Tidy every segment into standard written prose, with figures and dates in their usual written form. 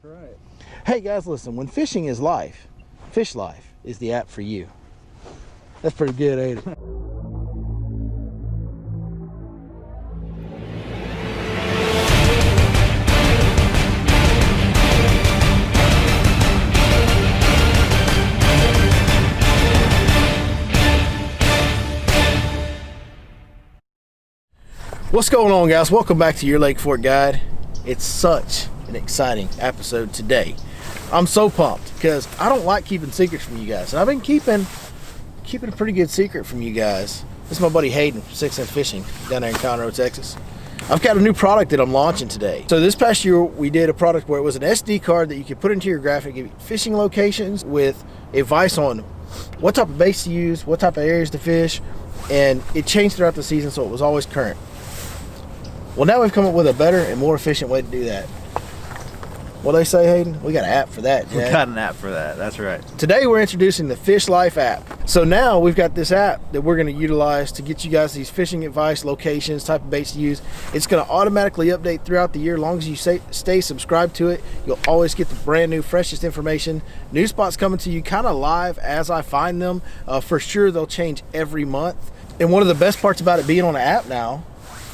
right. Hey guys, listen, when fishing is life, Fish Life is the app for you. That's pretty good, ain't it? What's going on, guys? Welcome back to your Lake Fork Guide. It's such an exciting episode today. I'm so pumped because I don't like keeping secrets from you guys, and I've been keeping a pretty good secret from you guys. This is my buddy Hayden from 6 Cent Fishing down there in Conroe, Texas. I've got a new product that I'm launching today. So this past year we did a product where it was an SD card that you could put into your graphic, give you fishing locations with advice on what type of baits to use, what type of areas to fish, and it changed throughout the season, so it was always current. Well, now we've come up with a better and more efficient way to do that. What do they say, Hayden? We got an app for that, Jack. We got an app for that, that's right. Today we're introducing the Fish Life app. So now we've got this app that we're gonna utilize to get you guys these fishing advice, locations, type of baits to use. It's gonna automatically update throughout the year. As long as you stay subscribed to it, you'll always get the brand new, freshest information. New spots coming to you kind of live as I find them. For sure, they'll change every month. And one of the best parts about it being on an app now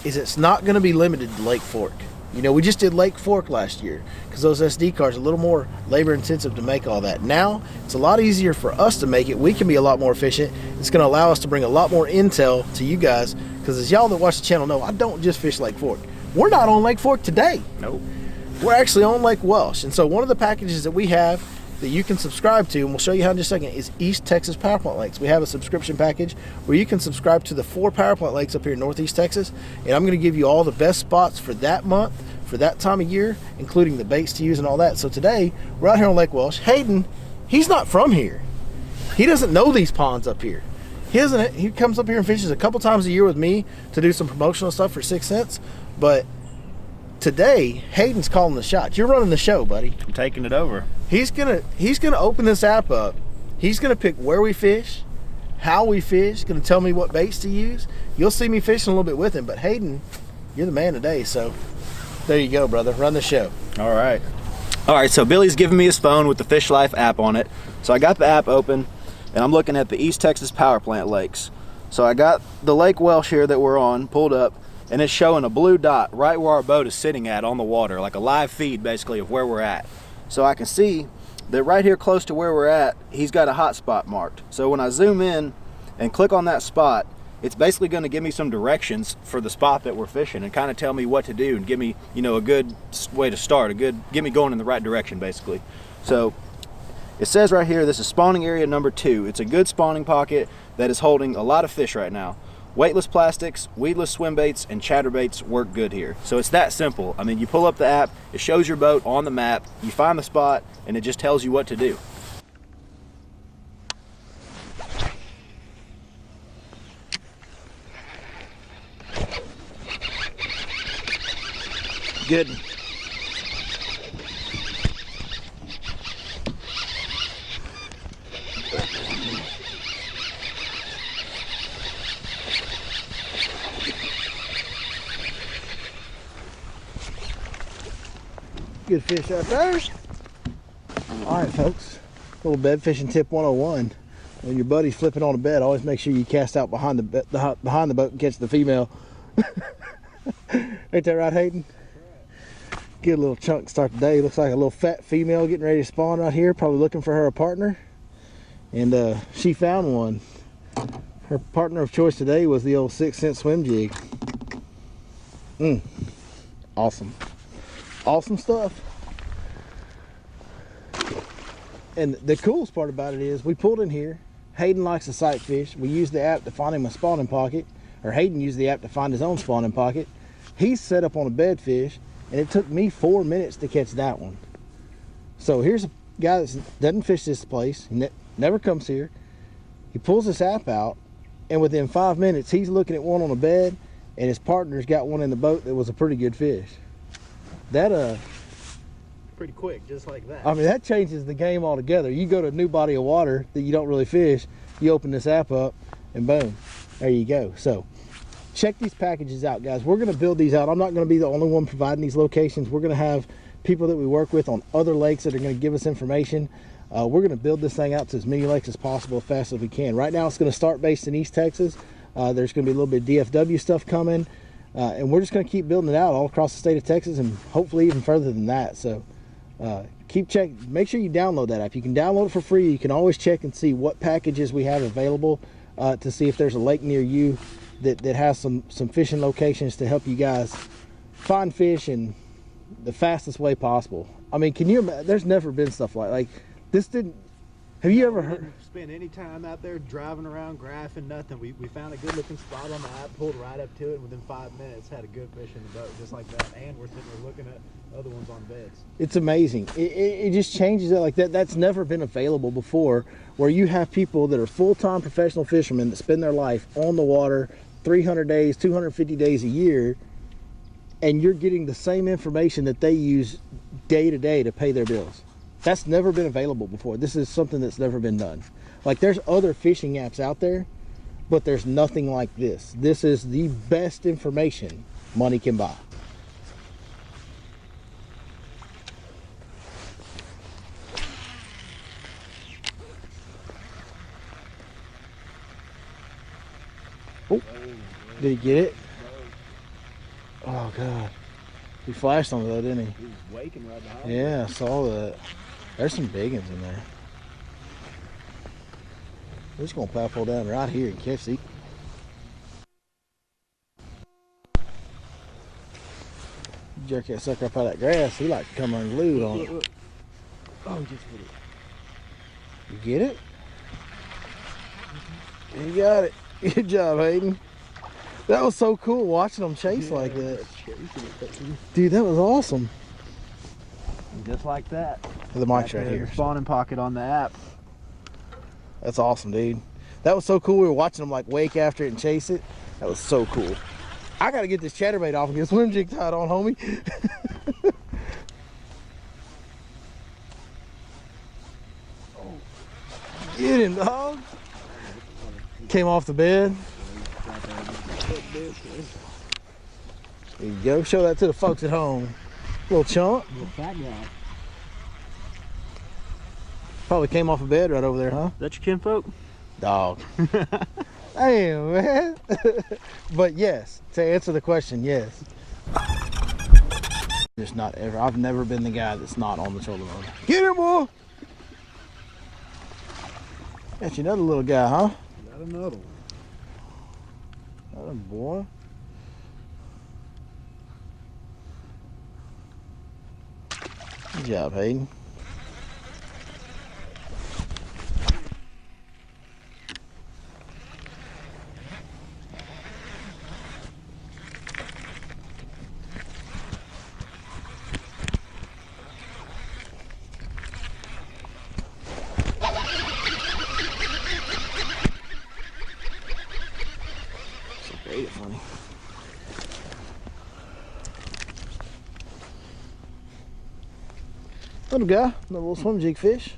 is it's not going to be limited to Lake Fork. You know, we just did Lake Fork last year because those SD cards are a little more labor intensive to make all that. Now it's a lot easier for us to make it. We can be a lot more efficient. It's going to allow us to bring a lot more intel to you guys, because as y'all that watch the channel know, I don't just fish Lake Fork. We're not on Lake Fork today. Nope. We're actually on Lake Welsh. And so one of the packages that we have that you can subscribe to, and we'll show you how in just a second, is East Texas Power Plant Lakes. We have a subscription package where you can subscribe to the 4 power plant lakes up here in Northeast Texas, and I'm going to give you all the best spots for that month, for that time of year, including the baits to use and all that. So today we're out here on Lake Welsh. Hayden, he's not from here. He doesn't know these ponds up here. He comes up here and fishes a couple times a year with me to do some promotional stuff for 6 Cents, but today Hayden's calling the shots. You're running the show, buddy. I'm taking it over. He's gonna open this app up. He's gonna pick where we fish, how we fish, gonna tell me what baits to use. You'll see me fishing a little bit with him, but Hayden, you're the man today, so there you go, brother. Run the show. All right, so Billy's giving me his phone with the Fish Life app on it. So I got the app open and I'm looking at the East Texas Power Plant Lakes. So I got the Lake Welsh here that we're on pulled up, and it's showing a blue dot right where our boat is sitting at on the water, like a live feed basically of where we're at. So I can see that right here close to where we're at, he's got a hot spot marked. So when I zoom in and click on that spot, it's basically going to give me some directions for the spot that we're fishing and kind of tell me what to do and give me, you know, a good way to start, get me going in the right direction basically. So it says right here, this is spawning area number 2. It's a good spawning pocket that is holding a lot of fish right now. Weightless plastics, weedless swim baits, and chatterbaits work good here. So it's that simple. I mean, you pull up the app, it shows your boat on the map, you find the spot, and it just tells you what to do. Good. Good fish out there. All right, folks, little bed fishing tip 101. When your buddy's flipping on a bed, always make sure you cast out behind the boat and catch the female. Ain't that right, Hayden? Good little chunk to start the day. Looks like a little fat female getting ready to spawn right here, probably looking for her a partner, and she found one. Her partner of choice today was the old 6 Cent swim jig. Awesome stuff. And the coolest part about it is we pulled in here. Hayden likes to sight fish. We used the app to find him a spawning pocket, or Hayden used the app to find his own spawning pocket. He's set up on a bed fish, and it took me 4 minutes to catch that one. So here's a guy that doesn't fish this place, never comes here. He pulls this app out, and within 5 minutes he's looking at one on a bed, and his partner's got one in the boat that was a pretty good fish. That pretty quick, just like that. I mean, that changes the game altogether. You go to a new body of water that you don't really fish, you open this app up, and boom, there you go. So check these packages out, guys. We're going to build these out. I'm not going to be the only one providing these locations. We're going to have people that we work with on other lakes that are going to give us information. We're going to build this thing out to as many lakes as possible as fast as we can. Right now it's going to start based in East Texas. There's going to be a little bit of DFW stuff coming, and we're just going to keep building it out all across the state of Texas and hopefully even further than that. So keep checking. Make sure you download that app. You can download it for free. You can always check and see what packages we have available to see if there's a lake near you that has some fishing locations to help you guys find fish in the fastest way possible. I mean, can you imagine? There's never been stuff like this. Have you ever heard? Spend any time out there driving around, graphing, nothing. We found a good looking spot on the app, pulled right up to it, and within 5 minutes had a good fish in the boat, just like that. And we're sitting there looking at other ones on beds. It's amazing. It just changes it like that. That's never been available before, where you have people that are full-time professional fishermen that spend their life on the water 300 days, 250 days a year, and you're getting the same information that they use day to day to pay their bills. That's never been available before. This is something that's never been done. Like, there's other fishing apps out there, but there's nothing like this. This is the best information money can buy. Oh, did he get it? Oh God, he flashed on that, didn't he? He was waking right behind. Yeah, I saw that. There's some big ones in there. We're just gonna paddle down right here and catch these. Jerk that sucker up out of that grass. He like to come unglued on it. Oh, he just hit it. You get it? You got it. Good job, Hayden. That was so cool watching them chase like that. Dude, that was awesome. Just like that. The mic's right here. The spawning pocket on the app. That's awesome, dude. That was so cool. We were watching them like wake after it and chase it. That was so cool. I gotta get this chatterbait off and get a swim jig tied on, homie. Get him, dog. Came off the bed. There you go. Show that to the folks at home. Little chunk. Little fat guy. Probably came off a bed right over there, huh? That your kinfolk? Dog. Damn, man. But yes, to answer the question, yes. Just not ever. I've never been the guy that's not on the trolling motor. Get him, boy. Got you another little guy, huh? Got another one. Another boy. Good job, Hayden. Great, funny. Little guy, little swim jig fish.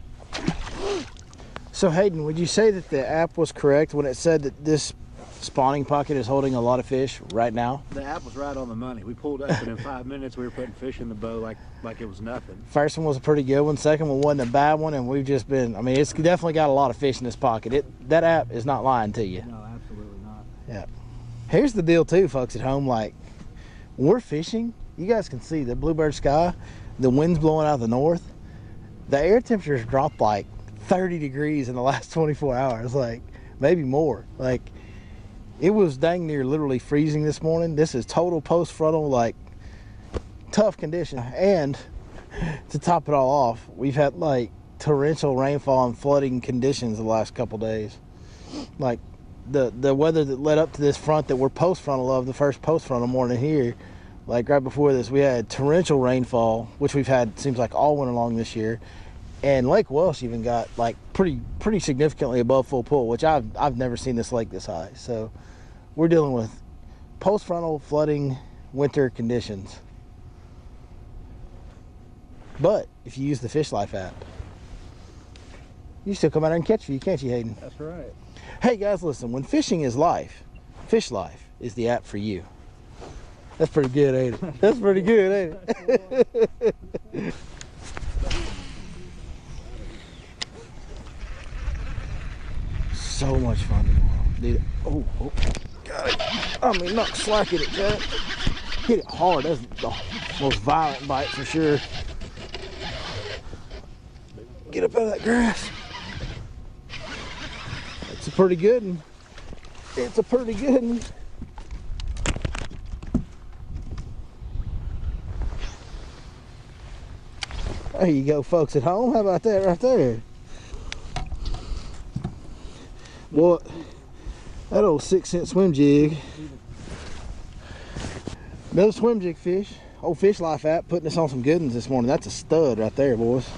So Hayden, would you say that the app was correct when it said that this spawning pocket is holding a lot of fish right now? The app was right on the money. We pulled up and in 5 minutes we were putting fish in the boat like it was nothing. First one was a pretty good one. Second one wasn't a bad one, and we've just been, I mean, it's definitely got a lot of fish in this pocket. That app is not lying to you. No, absolutely not. Yeah. Here's the deal too, folks at home. Like, when we're fishing, you guys can see the bluebird sky, the wind's blowing out of the north. The air temperatures dropped like 30 degrees in the last 24 hours, like maybe more. Like, it was dang near literally freezing this morning. This is total post frontal, like tough condition. And to top it all off, we've had like torrential rainfall and flooding conditions the last couple days. Like, the weather that led up to this front that we're post frontal of, the first post frontal morning here, like right before this, we had torrential rainfall, which we've had seems like all winter long this year. And Lake Welsh even got like pretty significantly above full pull, which I've never seen this lake this high. So we're dealing with post frontal flooding winter conditions. But if you use the Fish Life app, you still come out there and catch you, can't you, Hayden? That's right. Hey guys, listen, when fishing is life, Fish Life is the app for you. That's pretty good, ain't it? That's pretty good, ain't it? So much fun tomorrow, dude. Oh, got it. I mean, not slacking it, Jack. Hit it hard. That's the most violent bite for sure. Get up out of that grass. It's a pretty good one. It's a pretty good one. There you go, folks at home. How about that right there? Boy, that old 6-cent swim jig. Another swim jig fish. Old Fish Life app putting us on some good ones this morning. That's a stud right there, boys.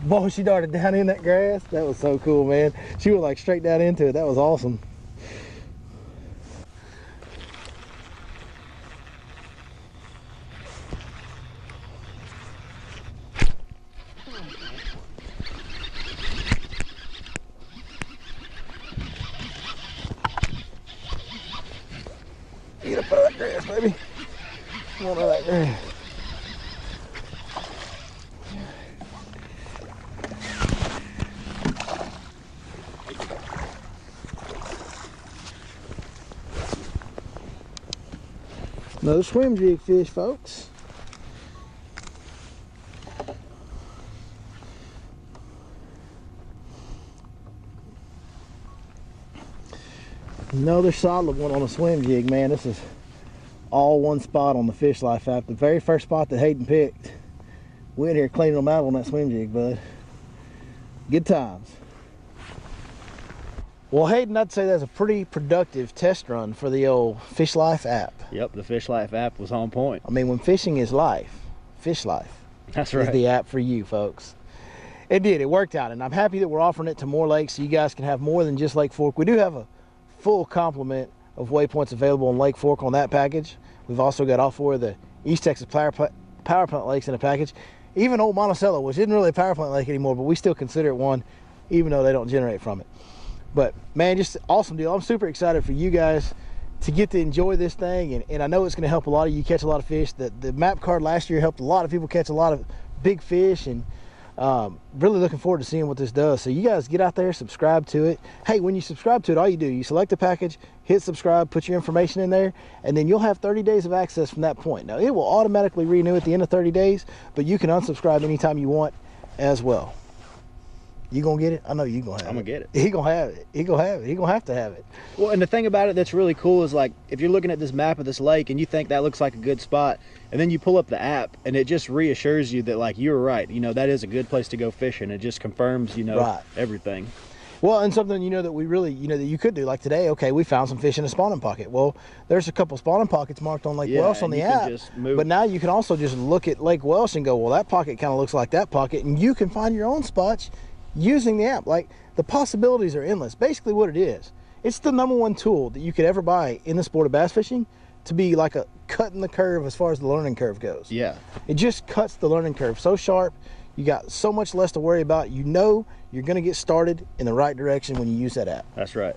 Boy, she darted down in that grass. That was so cool, man. She went like straight down into it. That was awesome. Get up out of that grass, baby. Come on out of that grass. Another swim jig fish, folks. Another solid one on a swim jig, man. This is all one spot on the Fish Life app. The very first spot that Hayden picked. We in here cleaning them out on that swim jig, bud. Good times. Well, Hayden, I'd say that's a pretty productive test run for the old Fish Life app. Yep, the Fish Life app was on point. I mean, when fishing is life, Fish Life That's is right. the app for you, folks. It did. It worked out, and I'm happy that we're offering it to more lakes so you guys can have more than just Lake Fork. We do have a full complement of waypoints available in Lake Fork on that package. We've also got all 4 of the East Texas power plant lakes in a package. Even old Monticello, which isn't really a power plant lake anymore, but we still consider it one, even though they don't generate from it. But man, just awesome deal. I'm super excited for you guys to get to enjoy this thing, and I know it's going to help a lot of you catch a lot of fish. The map card last year helped a lot of people catch a lot of big fish, and really looking forward to seeing what this does. So you guys get out there, subscribe to it. Hey, when you subscribe to it, all you do, you select the package, hit subscribe, put your information in there, and then you'll have 30 days of access from that point. Now, it will automatically renew at the end of 30 days, but you can unsubscribe anytime you want as well. You gonna get it? I know you gonna have it. I'm gonna get it. He gonna have it. He gonna have it. He gonna have to have it. Well, and the thing about it that's really cool is, like, if you're looking at this map of this lake and you think that looks like a good spot, and then you pull up the app and it just reassures you that, like, you were right. You know, that is a good place to go fishing. It just confirms, you know, Right. everything. Well, and something, you know, that we really, you know, that you could do, like today, okay, we found some fish in a spawning pocket. Well, there's a couple spawning pockets marked on Lake Yeah, Welsh on and the you can app. just move. But now you can also just look at Lake Welsh and go, well, that pocket kind of looks like that pocket, and you can find your own spots using the app. Like, the possibilities are endless. Basically what it is, it's the #1 tool that you could ever buy in the sport of bass fishing to be like a cut in the curve as far as the learning curve goes. Yeah. It just cuts the learning curve so sharp. You got so much less to worry about. You know you're going to get started in the right direction when you use that app. That's right.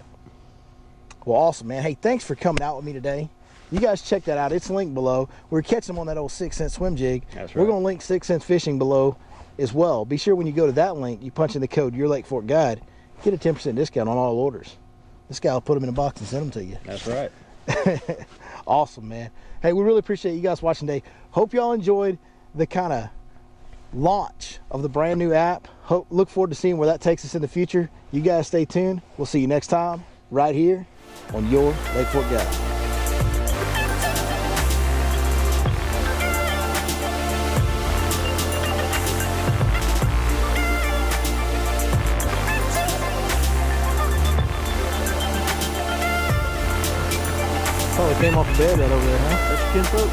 Well, awesome, man. Hey, thanks for coming out with me today. You guys check that out. It's linked below. We're catching them on that old 6-cent swim jig. That's We're right. going to link 6 Cents Fishing below as well. Be sure when you go to that link, you punch in the code Your Lake Fork Guide, get a 10% discount on all orders. This guy will put them in a box and send them to you. That's right. Awesome, man. Hey, we really appreciate you guys watching today. Hope y'all enjoyed the kind of launch of the brand new app. Look forward to seeing where that takes us in the future. You guys stay tuned. We'll see you next time right here on Your Lake Fork Guide. Probably came off the bed right over there, huh? That's your kinfolk.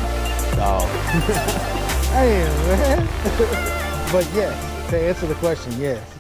Dog. Damn, man. But yes, to answer the question, yes.